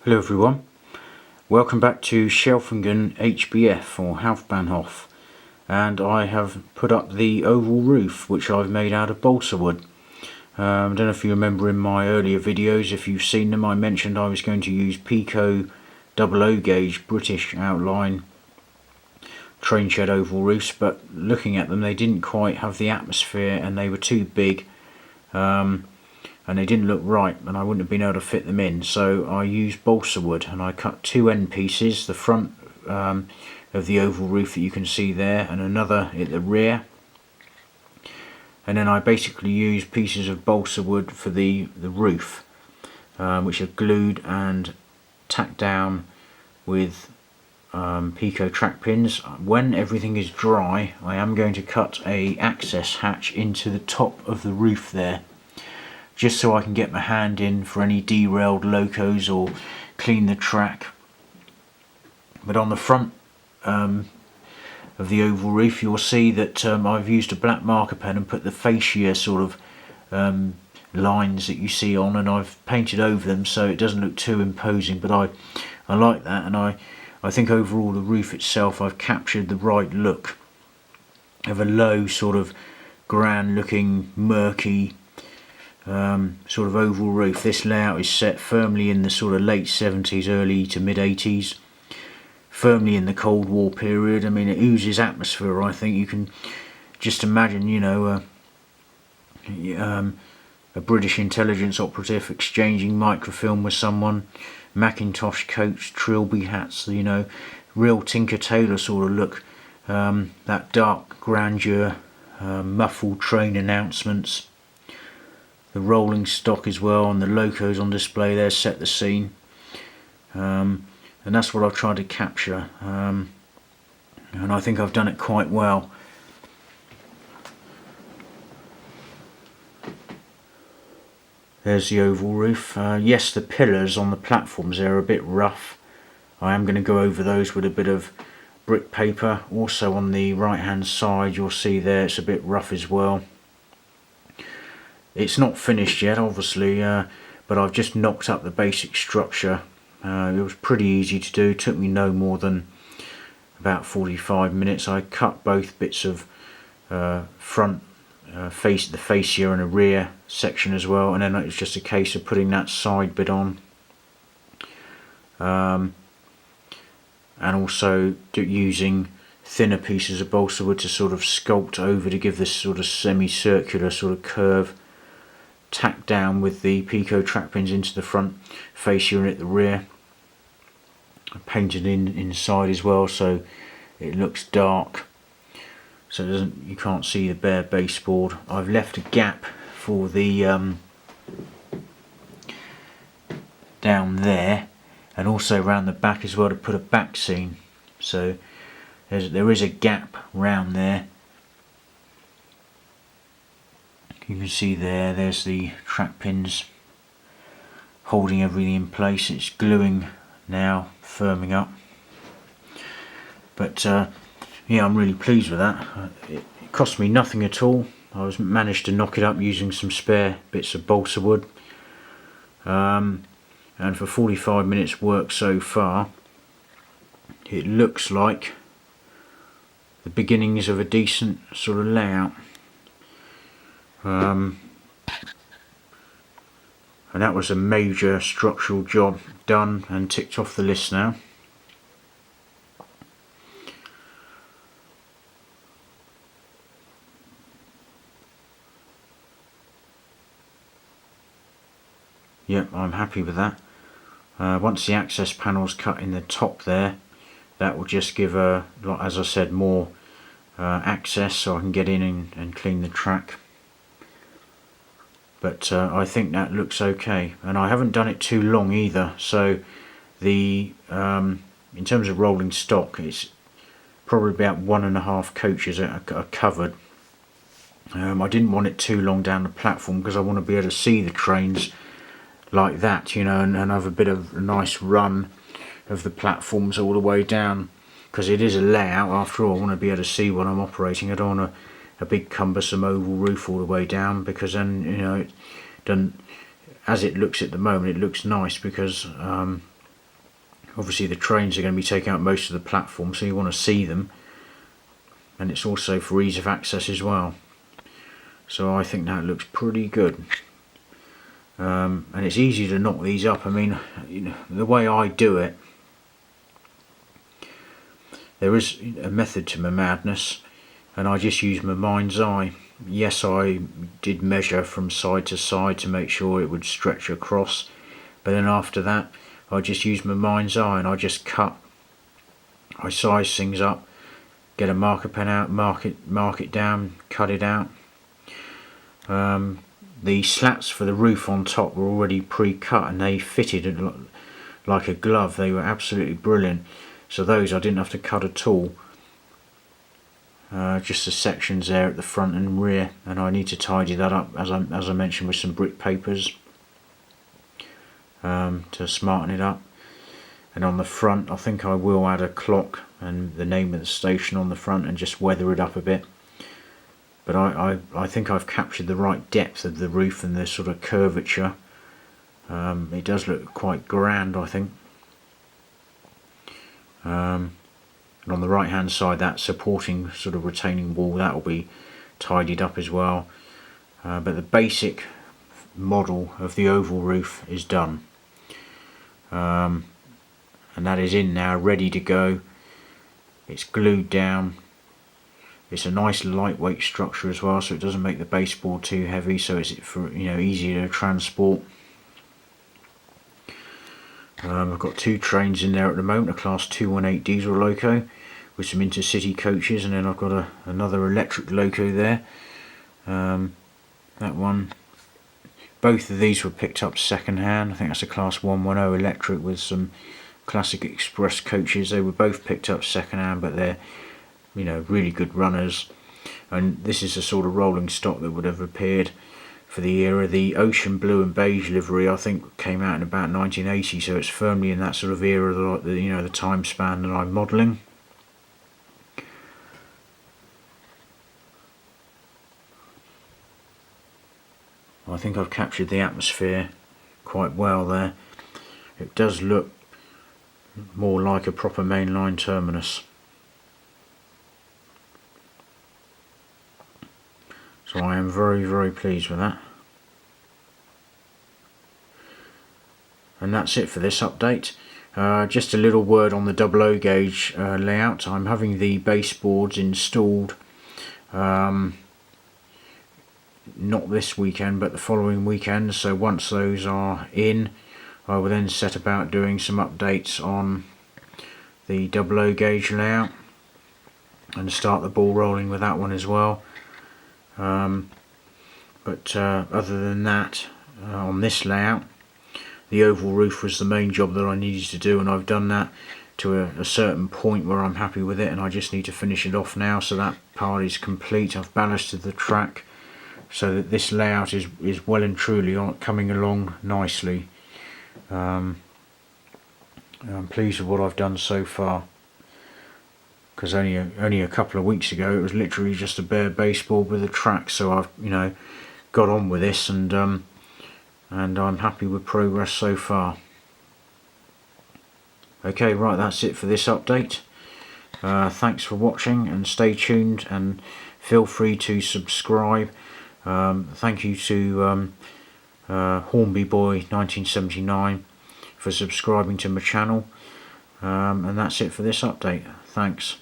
Hello everyone, welcome back to Shelfingen HBF or Hauptbahnhof, and I have put up the oval roof which I've made out of balsa wood. I don't know if you remember in my earlier videos, if you've seen them, I mentioned I was going to use Pico 00 gauge British outline train shed oval roofs, but looking at them they didn't quite have the atmosphere and they were too big. And they didn't look right, and I wouldn't have been able to fit them in, so I used balsa wood and I cut two end pieces, the front of the oval roof that you can see there and another at the rear, and then I basically used pieces of balsa wood for the roof, which are glued and tacked down with Pico track pins. When everything is dry, I am going to cut a access hatch into the top of the roof there, just so I can get my hand in for any derailed locos or clean the track. But on the front of the oval roof you'll see that I've used a black marker pen and put the fascia sort of lines that you see on, and I've painted over them so it doesn't look too imposing, but I like that, and I think overall the roof itself I've captured the right look of a low sort of grand looking murky sort of oval roof. This layout is set firmly in the sort of late 70s, early to mid 80s, firmly in the Cold War period. I mean, it oozes atmosphere. I think you can just imagine, you know, a British intelligence operative exchanging microfilm with someone, Macintosh coats, trilby hats, you know, real Tinker Tailor sort of look, that dark grandeur, muffled train announcements, the rolling stock as well, and the locos on display there set the scene, and that's what I've tried to capture, and I think I've done it quite well. There's the oval roof. Yes, the pillars on the platforms there are a bit rough. I am going to go over those with a bit of brick paper. Also on the right hand side you'll see there it's a bit rough as well. It's not finished yet obviously, but I've just knocked up the basic structure. It was pretty easy to do, it took me no more than about 45 minutes. I cut both bits of front the fascia and a rear section as well, and then it's just a case of putting that side bit on, and also using thinner pieces of balsa wood to sort of sculpt over to give this sort of semicircular sort of curve, tacked down with the Pico track pins into the front fascia and at the rear, painted inside as well so it looks dark, so it doesn't, you can't see the bare baseboard. I've left a gap for the down there, and also around the back as well to put a back scene, so there is a gap round there. You can see there's the track pins holding everything in place. It's gluing now, firming up, but yeah, I'm really pleased with that. It cost me nothing at all. I managed to knock it up using some spare bits of balsa wood, and for 45 minutes work so far it looks like the beginnings of a decent sort of layout. And that was a major structural job done and ticked off the list now. Yep, I'm happy with that. Once the access panel's cut in the top there, that will just give a, as I said, more access so I can get in and clean the track. But I think that looks okay, and I haven't done it too long either, so the in terms of rolling stock it's probably about 1.5 coaches are covered. I didn't want it too long down the platform because I want to be able to see the trains like that, you know, and have a bit of a nice run of the platforms all the way down, because it is a layout after all. I want to be able to see what I'm operating. I don't want a big cumbersome oval roof all the way down, because then, you know, it doesn't, as it looks at the moment, it looks nice because Obviously the trains are going to be taking out most of the platform, so you want to see them, and it's also for ease of access as well. So I think that looks pretty good. And it's easy to knock these up. I mean, you know, the way I do it, there is a method to my madness, and I just use my mind's eye. Yes, I did measure from side to side to make sure it would stretch across, but then after that I just use my mind's eye and I just cut. I size things up, get a marker pen out, mark it down, cut it out. The slats for the roof on top were already pre-cut and they fitted like a glove. They were absolutely brilliant. So those I didn't have to cut at all. Just the sections there at the front and rear, and I need to tidy that up as I mentioned with some brick papers to smarten it up. And on the front I think I will add a clock and the name of the station on the front and just weather it up a bit. But I think I've captured the right depth of the roof and the sort of curvature. It does look quite grand, I think. And on the right hand side, that supporting sort of retaining wall, that will be tidied up as well. But the basic model of the oval roof is done. And that is in now, ready to go. It's glued down. It's a nice lightweight structure as well, so it doesn't make the baseboard too heavy, so it's easier to transport. I've got two trains in there at the moment, a class 218 diesel loco with some intercity coaches, and then I've got another electric loco there. That one, both of these were picked up second hand. I think that's a class 110 electric with some classic express coaches. They were both picked up second hand, but they're really good runners, and this is the sort of rolling stock that would have appeared for the era. The ocean blue and beige livery I think came out in about 1980, so it's firmly in that sort of era, the time span that I'm modelling. I think I've captured the atmosphere quite well there. It does look more like a proper mainline terminus. So I am very, very pleased with that. And that's it for this update. Just a little word on the 00 gauge layout. I'm having the baseboards installed not this weekend but the following weekend, so once those are in I will then set about doing some updates on the 00 gauge layout and start the ball rolling with that one as well. But other than that, on this layout, the oval roof was the main job that I needed to do, and I've done that to a certain point where I'm happy with it, and I just need to finish it off now. So that part is complete. I've ballasted the track so that this layout is well and truly coming along nicely. I'm pleased with what I've done so far, because only a couple of weeks ago it was literally just a bare baseboard with a track. So I've got on with this, and I'm happy with progress so far. Okay, right, that's it for this update. Thanks for watching, and stay tuned and feel free to subscribe. Thank you to Hornby Boy 1979 for subscribing to my channel, and that's it for this update. Thanks.